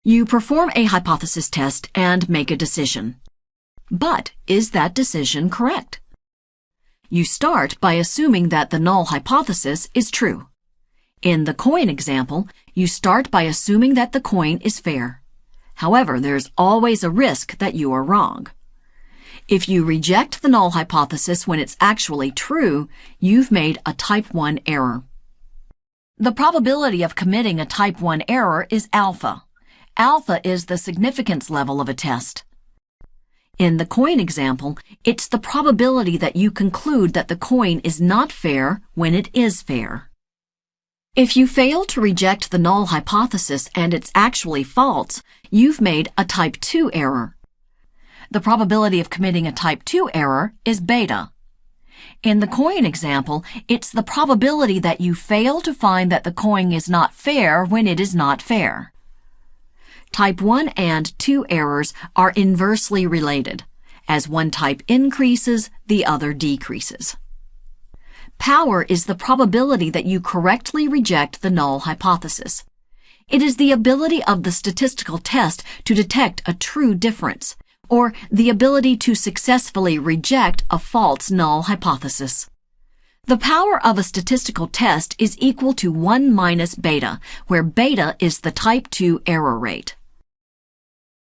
You perform a hypothesis test and make a decision. But is that decision correct? You start by assuming that the null hypothesis is true. In the coin example, you start by assuming that the coin is fair. However, there's always a risk that you are wrong. If you reject the null hypothesis when it's actually true, you've made a type 1 error. The probability of committing a type 1 error is alpha. Alpha is the significance level of a test. In the coin example, it's the probability that you conclude that the coin is not fair when it is fair. If you fail to reject the null hypothesis and it's actually false, you've made a type 2 error. The probability of committing a type 2 error is beta. In the coin example, it's the probability that you fail to find that the coin is not fair when it is not fair. Type 1 and 2 errors are inversely related. As one type increases, the other decreases. Power is the probability that you correctly reject the null hypothesis. It is the ability of the statistical test to detect a true difference, or the ability to successfully reject a false null hypothesis. The power of a statistical test is equal to 1 minus beta, where beta is the type 2 error rate.